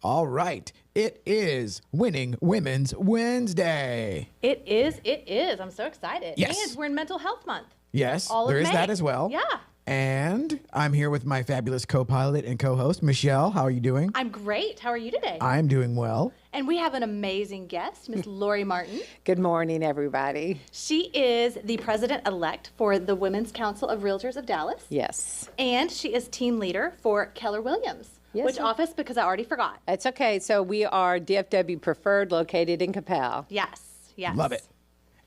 All right. It is Winning Women's Wednesday. It is. I'm so excited. Yes. And we're in Mental Health Month. Yes, All of there is May. that as well. Yeah. And I'm here with my fabulous co-pilot and co-host, Michelle. How are you doing? I'm great. How are you today? I'm doing well. And we have an amazing guest, Miss Lori Martin. Good morning, everybody. She is the president-elect for the Women's Council of Realtors of Dallas. Yes. And she is team leader for Keller Williams. Yes, Which ma'am. office? Because I already forgot. It's okay. So we are DFW Preferred, located in Capel. Yes. Love it.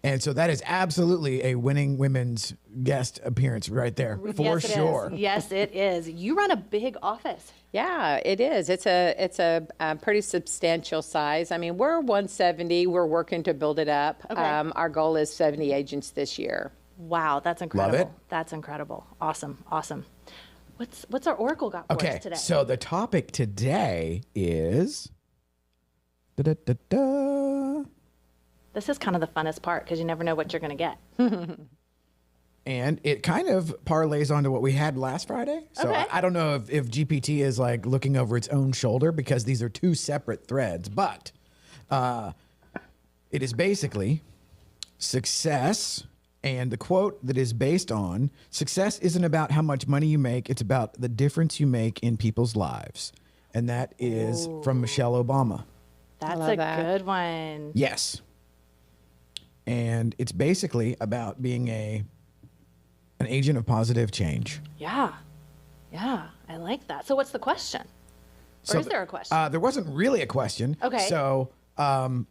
And so that is absolutely a Winning Women's guest appearance right there, for Yes, it sure. is. Yes, it is. You run a big office. Yeah, it is. It's a pretty substantial size. I mean, we're 170. We're working to build it up. Okay. Our goal is 70 agents this year. Wow, that's incredible. Love it. That's incredible. Awesome. What's our Oracle got for us today? So the topic today is... Da-da-da-da. This is kind of the funnest part because you never know what you're going to get. And it kind of parlays onto what we had last Friday. So Okay. I don't know if GPT is like looking over its own shoulder because these are two separate threads, but it is basically success. And the quote that is based on success isn't about how much money you make. It's about the difference you make in people's lives. And that is from Michelle Obama. That's love a that. good one. Yes. And it's basically about being an agent of positive change. Yeah. I like that. So what's the question? Or is there a question? There wasn't really a question. Okay. So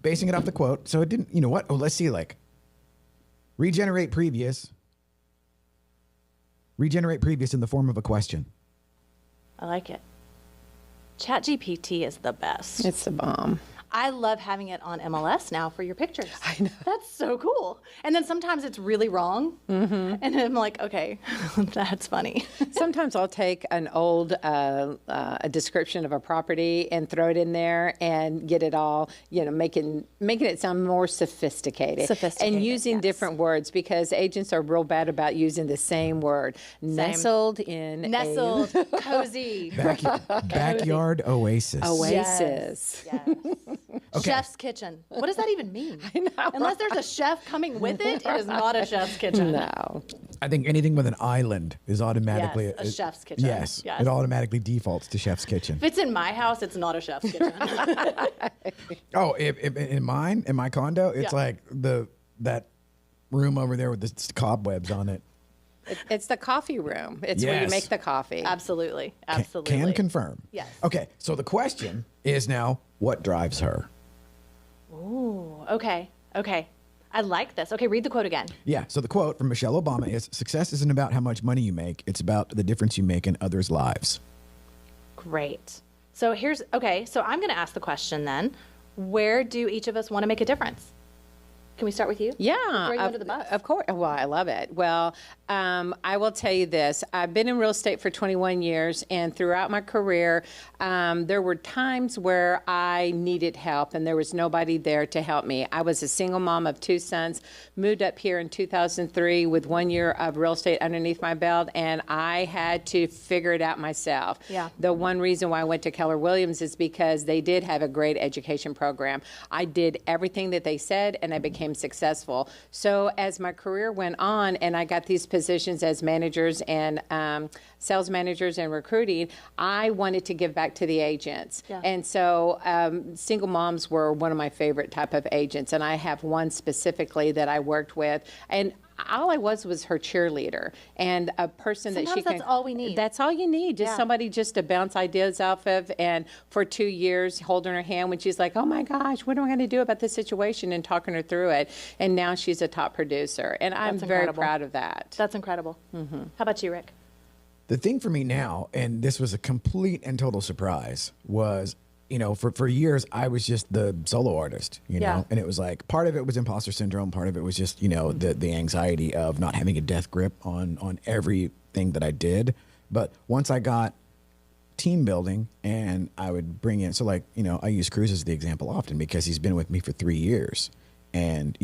basing it off the quote, so it didn't, you know what? Oh, let's see, like regenerate previous in the form of a question. I like it. ChatGPT is the best. It's a bomb. I love having it on MLS now for your pictures. I know. That's so cool. And then sometimes it's really wrong. Mm-hmm. And I'm like, okay, that's funny. Sometimes I'll take an old a description of a property and throw it in there and get it all, making it sound more sophisticated. And using yes. different words because agents are real bad about using the same word. Nestled, cozy. Backyard oasis. Oasis. Yes. Okay. Chef's kitchen. What does that even mean? I know. Unless there's a chef coming with it, it is not a chef's kitchen. No. I think anything with an island is automatically Yes, a chef's kitchen. Yes, Yes. it automatically defaults to chef's kitchen. If it's in my house, it's not a chef's kitchen. Oh, if in my condo, it's Yeah. like that room over there with the cobwebs on it. It's the coffee room. It's where you Yes. make the coffee. Absolutely. Can confirm. Yes. Okay, so the question is now, what drives her? Ooh, okay. I like this. Okay, read the quote again. Yeah, so the quote from Michelle Obama is, success isn't about how much money you make, it's about the difference you make in others' lives. Great. So I'm going to ask the question then. Where do each of us want to make a difference? Can we start with you? Yeah, Throw you under the bus. Of course. Well, I love it. Well, I will tell you this. I've been in real estate for 21 years, and throughout my career, there were times where I needed help, and there was nobody there to help me. I was a single mom of 2 sons, moved up here in 2003 with 1 year of real estate underneath my belt, and I had to figure it out myself. Yeah. The one reason why I went to Keller Williams is because they did have a great education program. I did everything that they said, and I became successful. So as my career went on and I got these positions as managers and sales managers and recruiting, I wanted to give back to the agents. Yeah. And so single moms were one of my favorite type of agents. And I have one specifically that I worked with. And all I was her cheerleader and a person that she Sometimes can. that's all we need. That's all you need. Just Yeah. somebody just to bounce ideas off of. And for 2 years, holding her hand when she's like, "Oh my gosh, what am I going to do about this situation?" and talking her through it. And now she's a top producer, and I'm That's very incredible. proud of that. That's incredible. Mm-hmm. How about you, Rick? The thing for me now, and this was a complete and total surprise, was, for years, I was just the solo artist, Yeah. and it was like, part of it was imposter syndrome. Part of it was just, the anxiety of not having a death grip on everything that I did. But once I got team building and I would bring in, so like, I use Cruz as the example often because he's been with me for 3 years. And,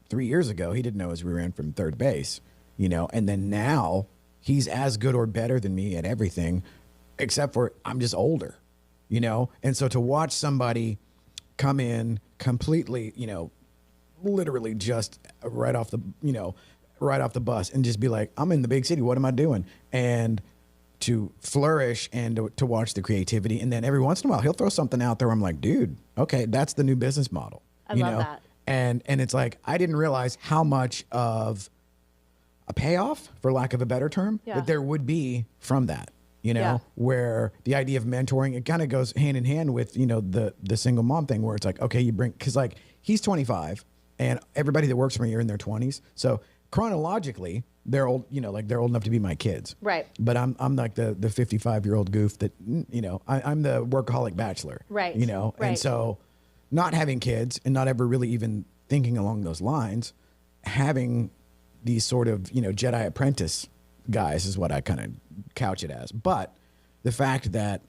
3 years ago, he didn't know as we ran from third base, and then now he's as good or better than me at everything, except for I'm just older. And so to watch somebody come in completely, literally just right off the bus and just be like, I'm in the big city. What am I doing? And to flourish and to watch the creativity. And then every once in a while, he'll throw something out there where I'm like, dude, okay, that's the new business model. I love that. And it's like, I didn't realize how much of a payoff, for lack of a better term, that there would be from that, where the idea of mentoring, it kind of goes hand in hand with, the single mom thing where it's like, okay, because like he's 25 and everybody that works for me are in their 20s. So chronologically, they're old, they're old enough to be my kids. Right. But I'm like the 55-year-old goof that, I'm the workaholic bachelor. Right. Right. And so not having kids and not ever really even thinking along those lines, having these sort of, Jedi apprentice guys is what I kind of couch it as. But the fact that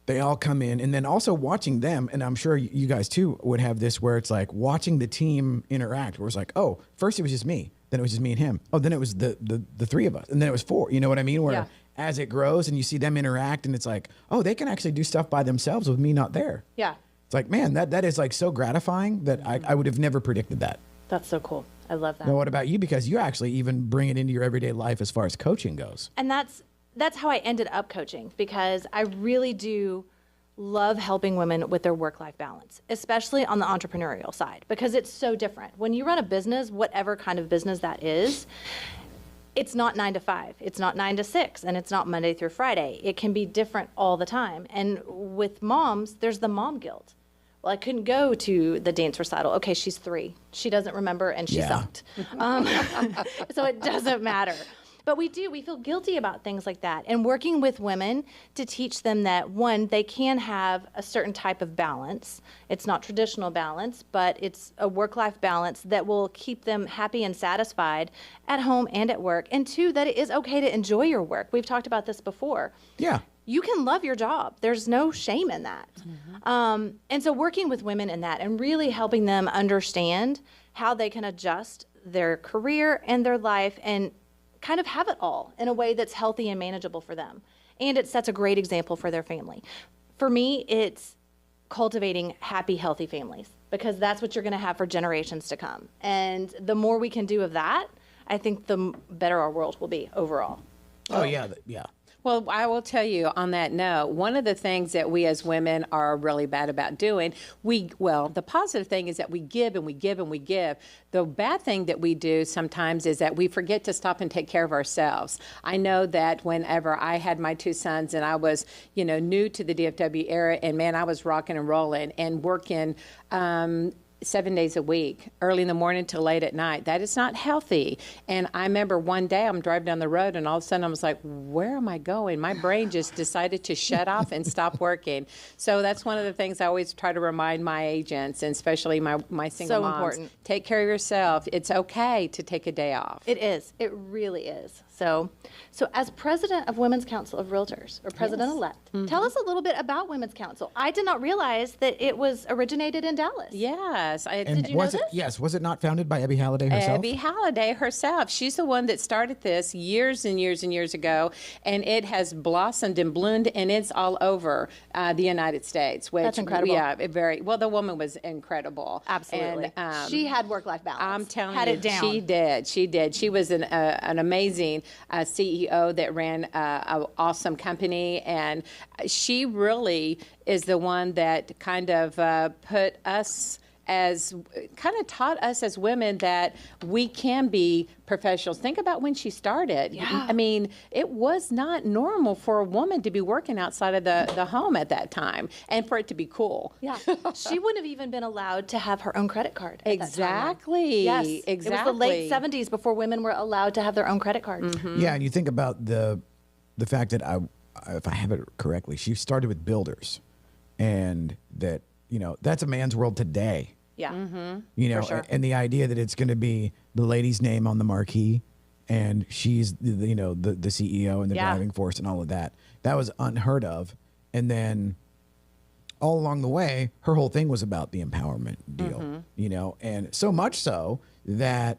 they all come in and then also watching them, and I'm sure you guys too would have this where it's like watching the team interact where it's like, oh, first it was just me. Then it was just me and him. Oh, then it was the three of us. And then it was four. You know what I mean? Where as it grows and you see them interact and it's like, oh, they can actually do stuff by themselves with me not there. Yeah. It's like, man, that is like so gratifying that I would have never predicted that. That's so cool. I love that. Now, what about you? Because you actually even bring it into your everyday life as far as coaching goes. And that's how I ended up coaching, because I really do love helping women with their work-life balance, especially on the entrepreneurial side, because it's so different. When you run a business, whatever kind of business that is, it's not 9 to 5, it's not 9 to 6, and it's not Monday through Friday. It can be different all the time. And with moms, there's the mom guilt. Well, I couldn't go to the dance recital. Okay, she's 3. She doesn't remember, and she sucked. So it doesn't matter. But we feel guilty about things like that. And working with women to teach them that, one, they can have a certain type of balance. It's not traditional balance, but it's a work-life balance that will keep them happy and satisfied at home and at work. And two, that it is okay to enjoy your work. We've talked about this before. Yeah. You can love your job. There's no shame in that. Mm-hmm. And so working with women in that and really helping them understand how they can adjust their career and their life and kind of have it all in a way that's healthy and manageable for them. And it sets a great example for their family. For me, it's cultivating happy, healthy families, because that's what you're going to have for generations to come. And the more we can do of that, I think the better our world will be overall. Oh, yeah. Yeah. Well, I will tell you on that note, one of the things that we as women are really bad about doing, the positive thing is that we give and we give and we give. The bad thing that we do sometimes is that we forget to stop and take care of ourselves. I know that whenever I had my 2 sons and I was, new to the DFW era, and man, I was rocking and rolling and working 7 days a week, early in the morning till late at night. That is not healthy. And I remember one day I'm driving down the road and all of a sudden I was like, where am I going? My brain just decided to shut off and stop working. So that's one of the things I always try to remind my agents, and especially my single moms. Important. Take care of yourself. It's okay to take a day off. It is. It really is. So as president of Women's Council of Realtors, or president-elect, tell us a little bit about Women's Council. I did not realize that it was originated in Dallas. Yes. And did you know this? Yes. Was it not founded by Ebby Halliday herself? Ebby Halliday herself. She's the one that started this years and years and years ago, and it has blossomed and bloomed, and it's all over the United States. Which, that's incredible. Yeah, the woman was incredible. Absolutely. And, she had work-life balance. I'm telling had you, it down. She did. She was an amazing CEO that ran an awesome company, and she really is the one that kind of taught us as women that we can be professionals. Think about when she started. Yeah. I mean, it was not normal for a woman to be working outside of the home at that time and for it to be cool. Yeah. She wouldn't have even been allowed to have her own credit card at Exactly. that time. Yes. Exactly. It was the late 70s before women were allowed to have their own credit cards. Mm-hmm. Yeah, and you think about the fact that if I have it correctly, she started with builders, and that that's a man's world today. Yeah. Mm-hmm. For sure. And the idea that it's going to be the lady's name on the marquee, and she's the CEO and the driving force and all of that. That was unheard of. And then all along the way, her whole thing was about the empowerment deal, and so much so that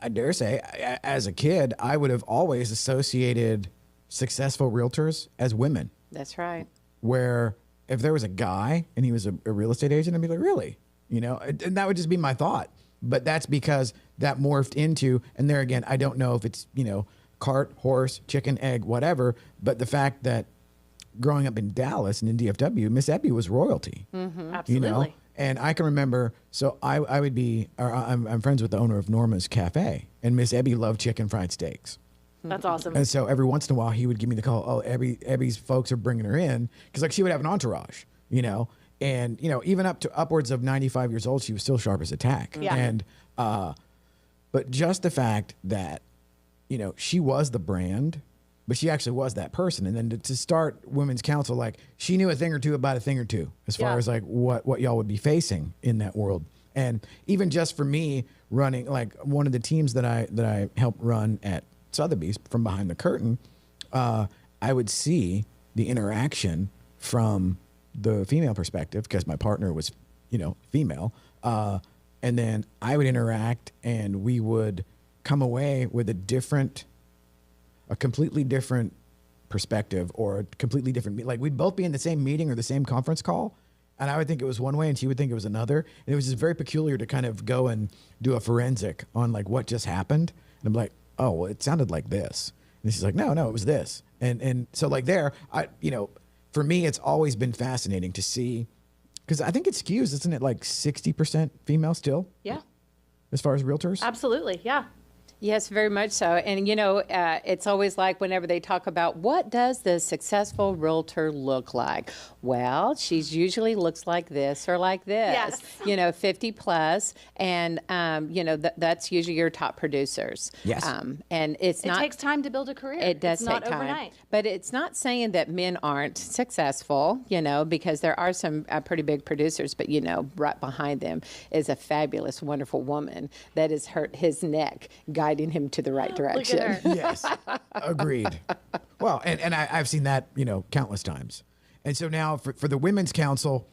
I dare say, as a kid, I would have always associated successful realtors as women. That's right. where if there was a guy and he was a real estate agent, I'd be like, really? You know, and that would just be my thought. But that's because that morphed into, and there again, I don't know if it's, you know, cart, horse, chicken, egg, whatever, but the fact that growing up in Dallas and in DFW, Miss Ebby was royalty. Absolutely. You know? And I can remember, so I would be, or I'm friends with the owner of Norma's Cafe, and Miss Ebby loved chicken fried steaks. That's awesome. And so every once in a while, he would give me the call, oh, Ebby's folks are bringing her in, because like she would have an entourage, you know? And, you know, even up to upwards of 95 years old, she was still sharp as a tack. Yeah. And, but just the fact that, you know, she was the brand, but she actually was that person. And then to start Women's Council, like she knew a thing or two about a thing or two as far as like what y'all would be facing in that world. And even just for me running, like one of the teams that I helped run at Sotheby's from behind the curtain, I would see the interaction from the female perspective because my partner was, you know, female. And then I would interact and we would come away with a completely different perspective or a completely different, like we'd both be in the same meeting or the same conference call. And I would think it was one way and she would think it was another. And it was just very peculiar to kind of go and do a forensic on like what just happened. And I'm like, oh, well, it sounded like this. And she's like, no, it was this. And so like there, you know, for me, it's always been fascinating to see, because I think it skews, isn't it, like 60% female still? Yeah. As far as realtors? Absolutely. Yeah. Yes, very much so. And, you know, it's always like whenever they talk about what does the successful realtor look like? Well, she usually looks like this or like this, Yes. you know, 50 plus. And, you know, that's usually your top producers. Yes. And it takes time to build a career. It does it's take not time. overnight. But it's not saying that men aren't successful, you know, because there are some pretty big producers, but, you know, right behind them is a fabulous, wonderful woman that has hurt his neck, guiding him to the right direction. Look at her. Yes, agreed. Well, and I've seen that, you know, countless times. And so now for the Women's Council,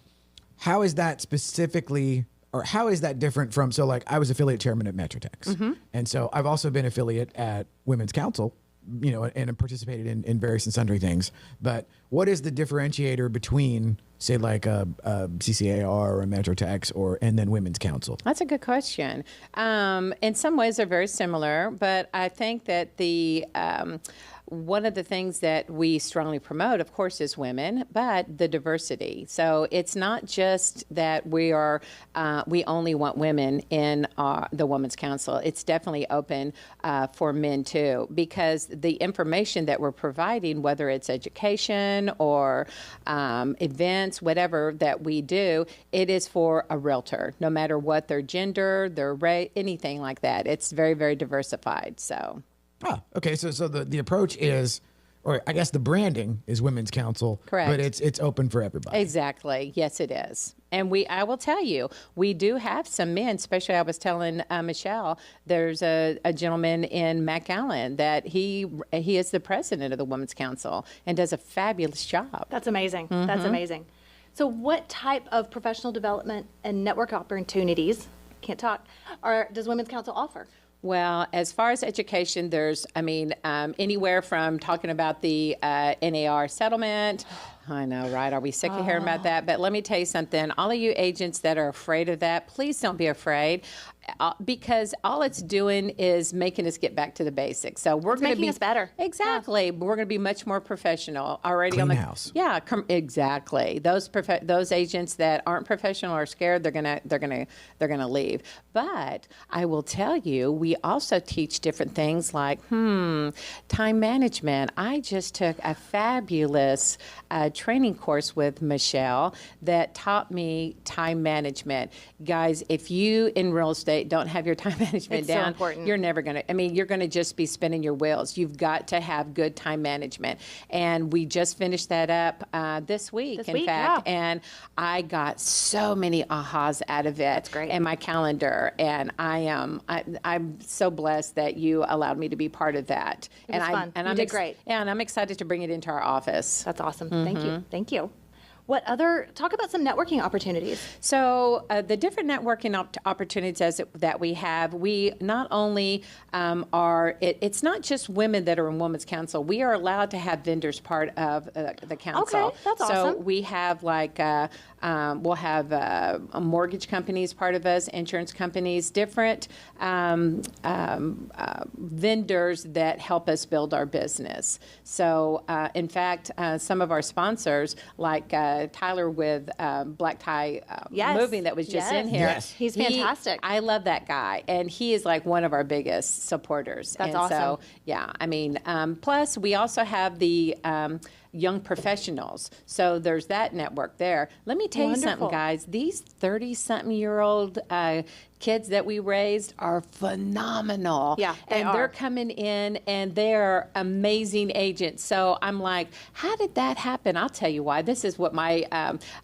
how is that specifically, or how is that different from, so like I was affiliate chairman at Metrotex. And so I've also been affiliate at Women's Council, you know, and participated in various and sundry things. But what is the differentiator between, say, like a CCAR or a Metrotex and then Women's Council? That's a good question. In some ways, they're very similar, but I think that the one of the things that we strongly promote, of course, is women, but the diversity. So it's not just that we only want women in the Women's Council. It's definitely open for men too, because the information that we're providing, whether it's education or events, whatever that we do, it is for a realtor, no matter what their gender, their race, anything like that. It's very, very diversified. So. Okay. So the approach is, or I guess the branding is Women's Council. Correct. But it's open for everybody. Exactly. Yes, it is. And I will tell you, we do have some men, especially I was telling Michelle, there's a gentleman in McAllen that he is the president of the Women's Council and does a fabulous job. That's amazing. That's amazing. So what type of professional development and network opportunities, does Women's Council offer? Well, as far as education, there's, anywhere from talking about the NAR settlement. I know, right? Are we sick of hearing about that? But let me tell you something. All of you agents that are afraid of that, please don't be afraid. Because all it's doing is making us get back to the basics. So we're going to be us better. Exactly. But we're going to be much more professional already. Clean house. Yeah, exactly. Those agents that aren't professional or scared, they're gonna leave. But I will tell you, we also teach different things like time management. I just took a fabulous training course with Michelle that taught me time management. Guys, if you in real estate don't have your time management It's down, so important. you're never going to, you're going to just be spinning your wheels. You've got to have good time management. And we just finished that up this week, in fact. Yeah. And I got so many ahas out of it. That's great. And my calendar. And I'm so blessed that you allowed me to be part of that. It was fun. You did great. Yeah, and I'm excited to bring it into our office. That's awesome. Thank you. Thank you. Talk about some networking opportunities. So the different networking opportunities that we have, we not only it's not just women that are in Women's Council. We are allowed to have vendors part of the council. Okay, that's so awesome. we have we'll have mortgage companies part of us, insurance companies, different vendors that help us build our business. So in fact, some of our sponsors, like Tyler with Black Tie Yes. Moving that was just in here. Yes. He's fantastic. I love that guy, and he is like one of our biggest supporters. That's and awesome. So, yeah, I mean, plus we also have the young professionals. So there's that network there. Let me tell you something, Wonderful. guys. These 30-something-year-old kids that we raised are phenomenal. Yeah, they and are. they're coming in, and they're amazing agents. So I'm like, how did that happen? I'll tell you why. This is what my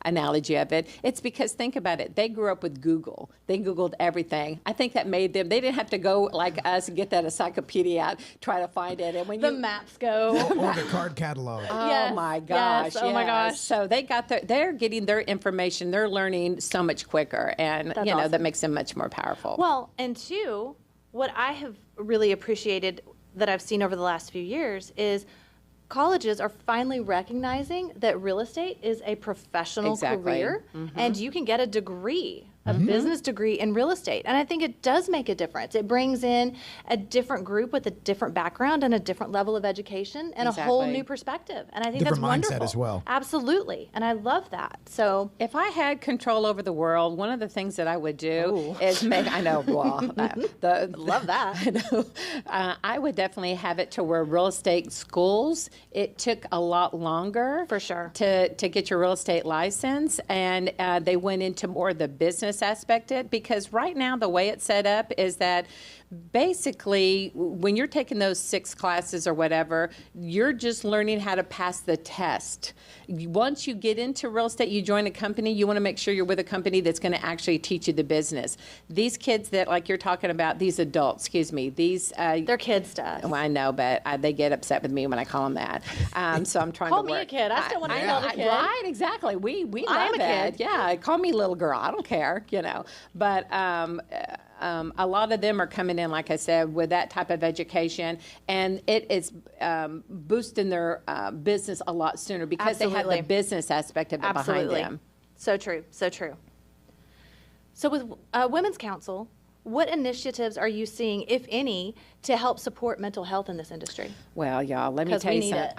analogy of it. It's because, think about it. They grew up with Google. They Googled everything. I think that made them, they didn't have to go like us and get that encyclopedia out, try to find it. And when The maps go. Or the card catalog. Yes, Oh my gosh! yes, oh my yes. gosh. So they're getting their information. They're learning so much quicker, and That's that awesome. makes them much more powerful. Well, and two, what I have really appreciated that I've seen over the last few years is colleges are finally recognizing that real estate is a professional Exactly. career, and you can get a degree, a business degree in real estate. And I think it does make a difference. It brings in a different group with a different background and a different level of education and a whole Exactly. new perspective. And I think Different that's mindset wonderful. as well. Absolutely. And I love that. So If I had control over the world, one of the things that I would do is make. I know. Well, love that. I know. I would definitely have it to where real estate schools. It took a lot longer, For sure. to get your real estate license, and they went into more of the business aspect of it, because right now the way it's set up is that basically when you're taking those 6 classes or whatever, you're just learning how to pass the test. Once you get into real estate, you join a company, you want to make sure you're with a company that's going to actually teach you the business. These kids that, like you're talking about, these adults, these They're kids to us. well, I know, but they get upset with me when I call them that. So I'm trying Call to me work. a kid. I still want to be called a kid. Right, exactly. We love I am a it. kid. Yeah, call me little girl. I don't care, But a lot of them are coming in, like I said, with that type of education, and it is boosting their business a lot sooner because they Absolutely. have the business aspect of it Absolutely. behind them. So true. So true. So with Women's Council, what initiatives are you seeing, if any, to help support mental health in this industry? Well, y'all, let me 'Cause tell we you need something. it.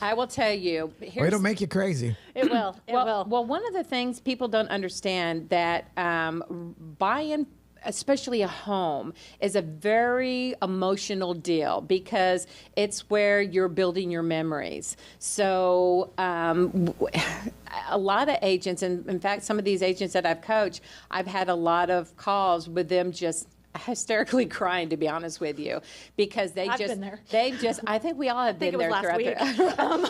I will tell you. Or Here's, it'll make you crazy. It will. It will. Well, one of the things people don't understand that buying, especially a home, is a very emotional deal because it's where you're building your memories. So a lot of agents, and in fact, some of these agents that I've coached, I've had a lot of calls with them just hysterically crying, to be honest with you, because I've been there. I think we all have think been it was there last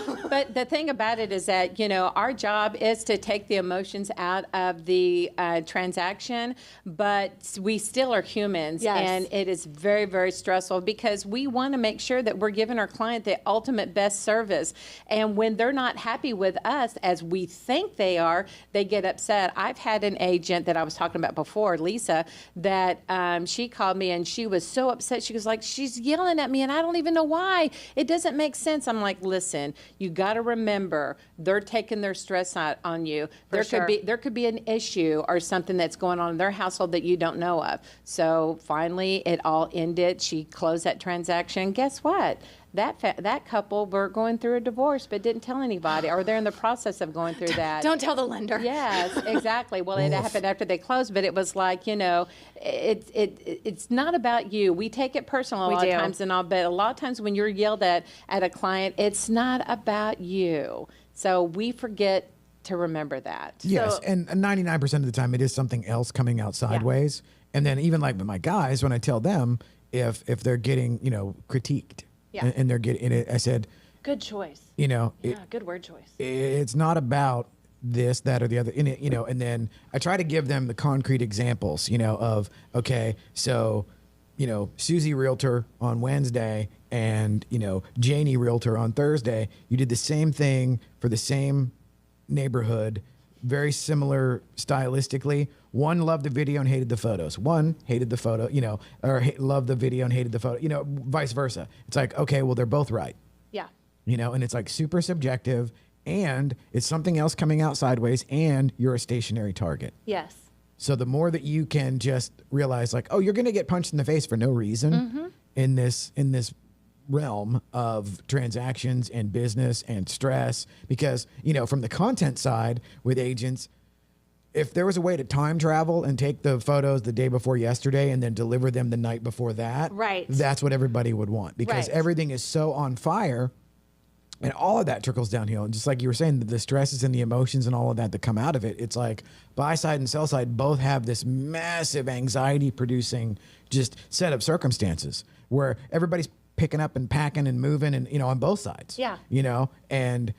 throughout But the thing about it is that, our job is to take the emotions out of the transaction, but we still are humans. Yes. And it is very, very stressful because we want to make sure that we're giving our client the ultimate best service. And when they're not happy with us as we think they are, they get upset. I've had an agent that I was talking about before, Lisa, that she called me and she was so upset. She was like, she's yelling at me and I don't even know why. It doesn't make sense. I'm like, listen, you got to remember they're taking their stress out on you. There could be an issue or something that's going on in their household that you don't know of. So finally it all ended. She closed that transaction. Guess what? That couple were going through a divorce but didn't tell anybody, or they're in the process of going through that. Don't tell the lender. Yes, exactly. Well, it happened after they closed, but it was like, it's not about you. We take it personal a lot of times and all, but a lot of times when you're yelled at a client, it's not about you. So we forget to remember that. Yes, So- and 99% of the time it is something else coming out sideways. And then even like with my guys, when I tell them if they're getting, critiqued, Yeah. and they're getting it, I said, Good choice. Yeah, Good word choice. it's not about this, that, or the other, and then I try to give them the concrete examples, of, okay, so, Susie Realtor on Wednesday and, Janie Realtor on Thursday, you did the same thing for the same neighborhood, very similar stylistically. One loved the video and hated the photos. One hated the photo, or loved the video and hated the photo, vice versa. It's like, okay, well, they're both right. Yeah. And it's like super subjective, and it's something else coming out sideways, and you're a stationary target. Yes. So the more that you can just realize, like, oh, you're going to get punched in the face for no reason in this realm of transactions and business and stress, because, from the content side with agents, if there was a way to time travel and take the photos the day before yesterday and then deliver them the night before that, right, that's what everybody would want, because everything is so on fire. And all of that trickles downhill. And just like you were saying, the stresses and the emotions and all of that come out of it, it's like buy side and sell side both have this massive anxiety producing just set of circumstances where everybody's picking up and packing and moving and, on both sides. Yeah. And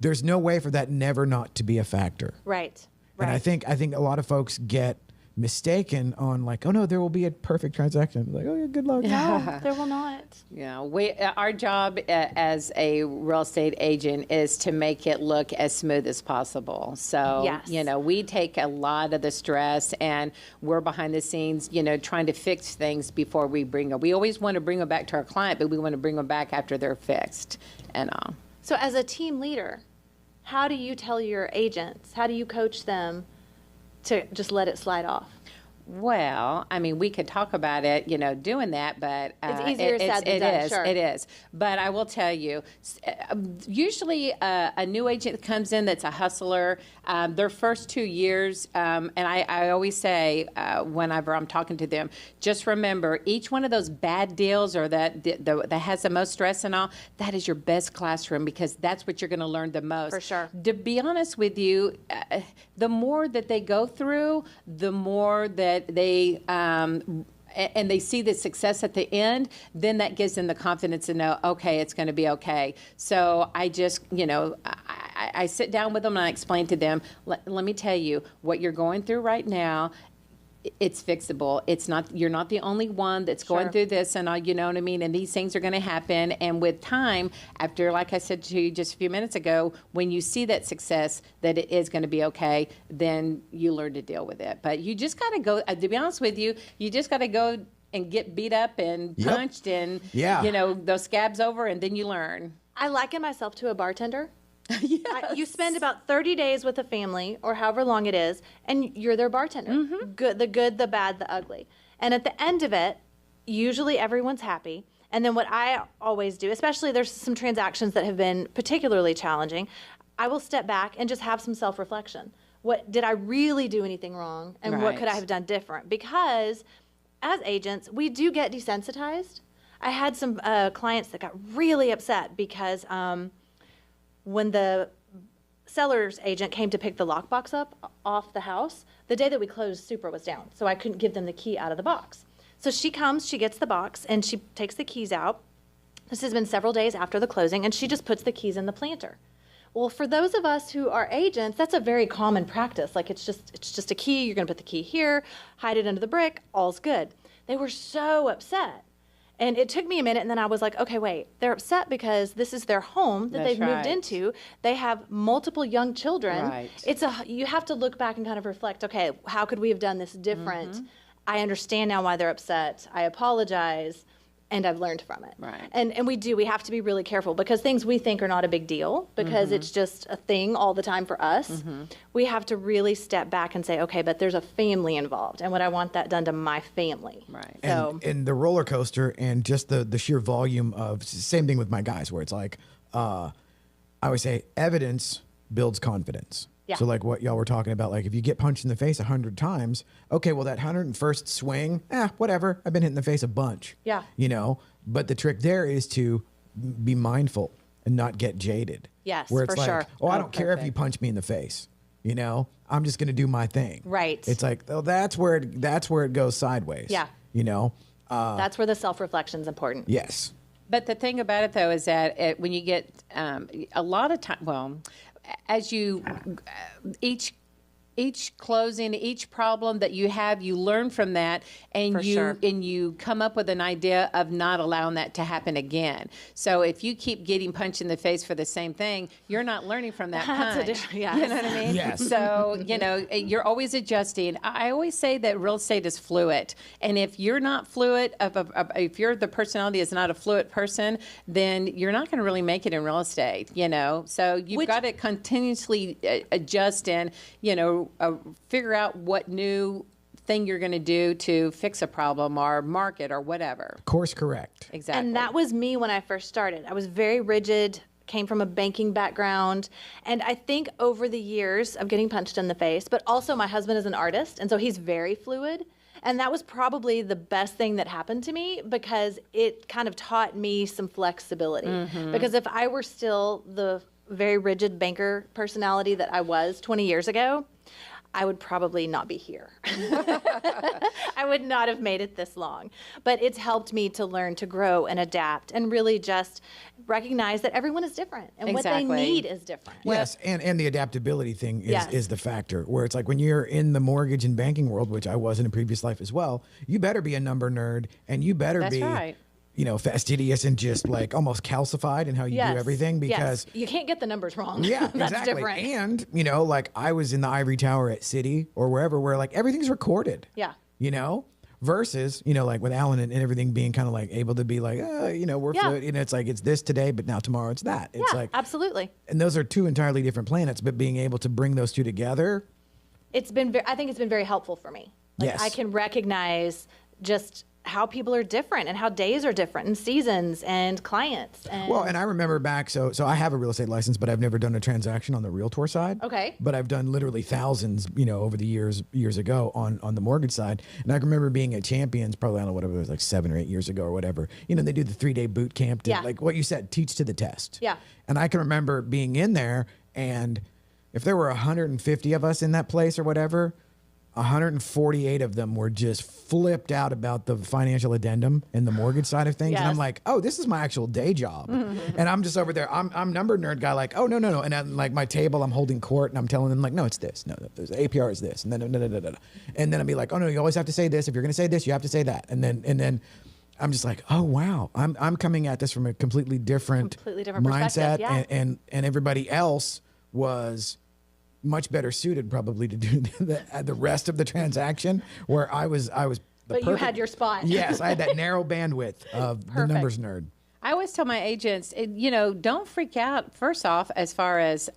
there's no way for that never not to be a factor. Right. And I think a lot of folks get mistaken on like, oh no, there will be a perfect transaction. Like, oh yeah, good luck. No, there will not. Yeah, our job as a real estate agent is to make it look as smooth as possible. So, yes, we take a lot of the stress, and we're behind the scenes, trying to fix things before we bring them. We always want to bring them back to our client, but we want to bring them back after they're fixed and all. So as a team leader, how do you tell your agents, how do you coach them to just let it slide off? Well, I mean, we could talk about it, doing that, but it's easier said than done. Sure. It is. But I will tell you, usually a new agent that comes in that's a hustler, their first 2 years, and I always say whenever I'm talking to them, just remember each one of those bad deals or that has the most stress and all, that is your best classroom, because that's what you're going to learn the most. For sure. To be honest with you, the more that they go through, the more that they and they see the success at the end, then that gives them the confidence to know, okay, it's going to be okay. So I just, I sit down with them and I explain to them, let me tell you, what you're going through right now, it's fixable. It's not, you're not the only one that's going through this and all, you know what I mean? And these things are going to happen. And with time, after, like I said to you just a few minutes ago, when you see that success, that it is going to be okay, then you learn to deal with it. But you just got to go, to be honest with you, you just got to go and get beat up and punched and, those scabs over, and then you learn. I liken myself to a bartender. Yes. You spend about 30 days with a family or however long it is, and you're their bartender. Good, the bad, the ugly. And at the end of it, usually everyone's happy. And then what I always do, especially there's some transactions that have been particularly challenging, I will step back and just have some self-reflection. What did I really do anything wrong? And what could I have done different? Because as agents, we do get desensitized. I had some clients that got really upset because when the seller's agent came to pick the lockbox up off the house, the day that we closed, Super was down. So I couldn't give them the key out of the box. So she comes, she gets the box, and she takes the keys out. This has been several days after the closing, and she just puts the keys in the planter. Well, for those of us who are agents, that's a very common practice. Like it's just a key, you're gonna put the key here, hide it under the brick, all's good. They were so upset. And it took me a minute, and then I was like, okay, wait, they're upset because this is their home that they've moved into. They have multiple young children. Right. You have to look back and kind of reflect, okay, how could we have done this different? I understand now why they're upset. I apologize, and I've learned from it. Right. And we have to be really careful because things we think are not a big deal because it's just a thing all the time for us. We have to really step back and say, okay, but there's a family involved, and would I want that done to my family? Right. So and the roller coaster and just the sheer volume of, same thing with my guys, where it's like, I always say evidence builds confidence. Yeah. So like what y'all were talking about, like if you get punched in the face 100 times, okay, well that 101st swing, whatever. I've been hit in the face a bunch. Yeah. But the trick there is to be mindful and not get jaded. Yes, where it's for like, sure. oh, I don't care if you punch me in the face. I'm just going to do my thing. Right. It's like, oh, that's where it goes sideways. Yeah. That's where the self-reflection is important. Yes. But the thing about it, though, is that when you get a lot of time, well, as you each each closing, each problem that you have, you learn from that, and you come up with an idea of not allowing that to happen again. So if you keep getting punched in the face for the same thing, you're not learning from that punch. Yes. You know what I mean? Yes. So, you're always adjusting. I always say that real estate is fluid. And if you're not fluid, if you're the personality is not a fluid person, then you're not going to really make it in real estate, So you've got to continuously adjust and, figure out what new thing you're going to do to fix a problem or market or whatever. Course correct. Exactly. And that was me when I first started. I was very rigid, came from a banking background. And I think over the years of getting punched in the face, but also my husband is an artist, and so he's very fluid. And that was probably the best thing that happened to me because it kind of taught me some flexibility. Mm-hmm. Because if I were still the very rigid banker personality that I was 20 years ago, I would probably not be here. I would not have made it this long. But it's helped me to learn to grow and adapt and really just recognize that everyone is different and what they need is different. Yes, and the adaptability thing is the factor where it's like when you're in the mortgage and banking world, which I was in a previous life as well, you better be a number nerd and you better be right. Fastidious and just like almost calcified in how you do everything because you can't get the numbers wrong. Yeah, That's exactly. different. And, like I was in the ivory tower at Citi or wherever where like everything's recorded. Yeah. Versus, like with Alan and everything being kind of like able to be like, we're fluid. It's like it's this today, but now tomorrow it's that. It's like absolutely. And those are two entirely different planets, but being able to bring those two together. I think it's been very helpful for me. Like I can recognize just how people are different and how days are different and seasons and clients. And I remember back, so I have a real estate license, but I've never done a transaction on the Realtor side. Okay. But I've done literally thousands, over the years ago on the mortgage side. And I can remember being at Champions, probably, I don't know, whatever it was, like 7 or 8 years ago or whatever. They do the 3-day boot camp to, like what you said, teach to the test. Yeah. And I can remember being in there, and if there were 150 of us in that place or whatever, 148 of them were just flipped out about the financial addendum and the mortgage side of things. Yes. And I'm like, oh, this is my actual day job. Mm-hmm. And I'm just over there. I'm number nerd guy, like, oh, no. And at like my table, I'm holding court and I'm telling them like, no, it's this. No, the APR is this. And then, no. And then I'll be like, oh, no, you always have to say this. If you're going to say this, you have to say that. And then I'm just like, oh, wow. I'm coming at this from a completely different mindset. Yeah. And everybody else was much better suited probably to do the rest of the transaction where I was But you had your spot. Yes, I had that narrow bandwidth of the numbers nerd. I always tell my agents, don't freak out, first off, as far as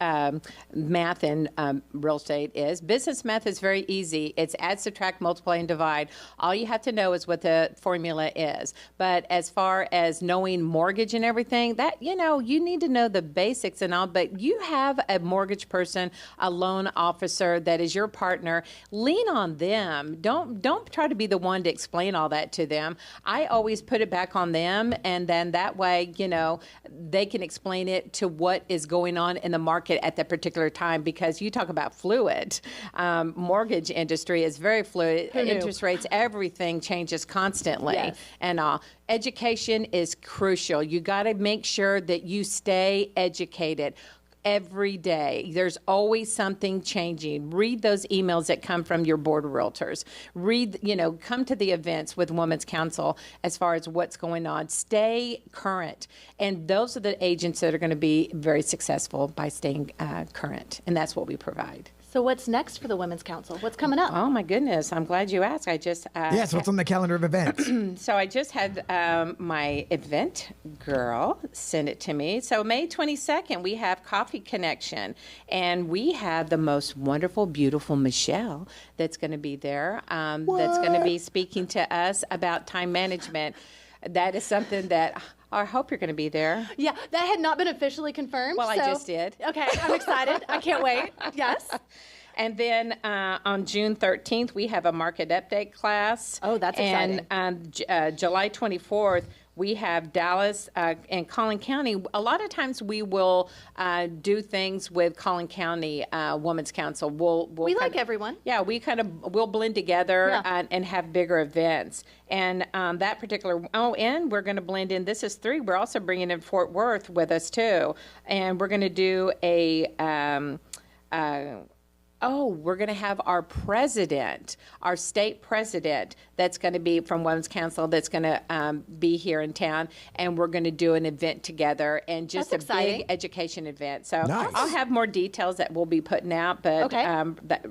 math and real estate is. Business math is very easy. It's add, subtract, multiply, and divide. All you have to know is what the formula is. But as far as knowing mortgage and everything, that, you need to know the basics and all. But you have a mortgage person, a loan officer that is your partner. Lean on them. Don't try to be the one to explain all that to them. I always put it back on them, and then that way, they can explain it to what is going on in the market at that particular time, because you talk about fluid. Mortgage industry is very fluid. Interest rates, everything changes constantly. Yes. And education is crucial. You got to make sure that you stay educated. Every day. There's always something changing. Read those emails that come from your board of realtors. Come to the events with Women's Council as far as what's going on. Stay current. And those are the agents that are going to be very successful by staying current. And that's what we provide. So what's next for the Women's Council? What's coming up? Oh, my goodness. I'm glad you asked. I just... yes, what's on the calendar of events? So I just had my event girl send it to me. So May 22nd, we have Coffee Connection. And we have the most wonderful, beautiful Michelle that's going to be there. That's going to be speaking to us about time management. That is something that... I hope you're going to be there. Yeah, that had not been officially confirmed. Well, I just did. Okay, I'm excited. I can't wait. Yes. And then on June 13th, we have a market update class. Oh, that's exciting. And on July 24th, we have Dallas and Collin County. A lot of times we will do things with Collin County Women's Council. We like everyone. Yeah, we'll blend together and have bigger events. And that particular, and we're going to blend in, this is 3. We're also bringing in Fort Worth with us too. And we're going to do a we're going to have our president, our state president, that's going to be from Women's Council, that's going to be here in town, and we're going to do an event together, and just That's a exciting. big education event. So Nice. I'll have more details that we'll be putting out, but Okay.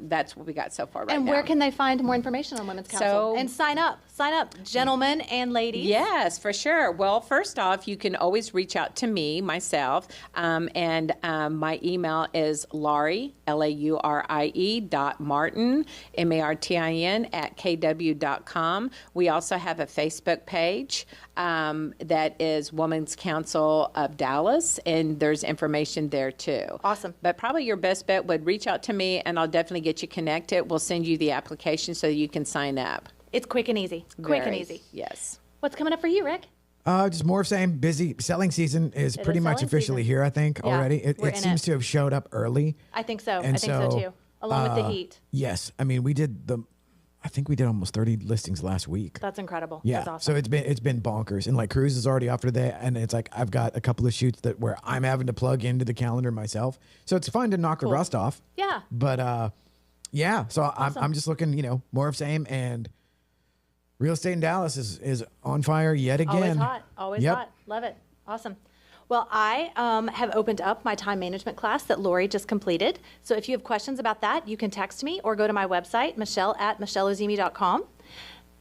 that's what we got so far right And now. where can they find more information on Women's Council? So- And sign up, gentlemen and ladies. Yes, for sure. Well, first off, you can always reach out to me, myself, and my email is Laurie, LAURIE.Martin, MARTIN, @KW.com. We also have a Facebook page that is Women's Council of Dallas, and there's information there too. Awesome. But probably your best bet would reach out to me, and I'll definitely get you connected. We'll send you the application so you can sign up. It's quick and easy. Quick and Very- easy. Yes. What's coming up for you, Rick? Just more of same. Busy. Selling season is pretty is much selling officially season. here, I think, Yeah, already. we're It in seems it. to have showed up early. I think so. And I think so too. Along with the heat. Yes. I mean, I think we did almost 30 listings last week. That's incredible. Yeah. That's awesome. So it's been bonkers. And like Cruz is already off today. And it's like I've got a couple of shoots where I'm having to plug into the calendar myself. So it's fun to knock the rust off. Yeah. But yeah. So Awesome. I'm just looking, more of same. And real estate in Dallas is on fire yet again. Always hot. Always Yep. hot. Love it. Awesome. Well, I have opened up my time management class that Lori just completed. So if you have questions about that, you can text me or go to my website, michelle@michelleozymy.com.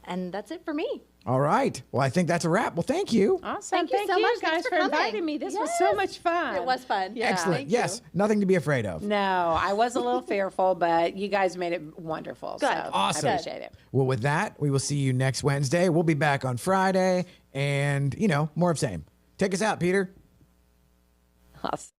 And that's it for me. All right. Well, I think that's a wrap. Well, thank you. Awesome. Thank you so much. guys Thanks for for coming. inviting me. This was so Yes. much fun. It was fun. Yeah. Excellent. Thank Yes. Nothing to be afraid of. No, I was a little fearful, but you guys made it wonderful. Good. So Awesome. I appreciate it. Well, with that, we will see you next Wednesday. We'll be back on Friday and, more of same. Take us out, Peter. Awesome.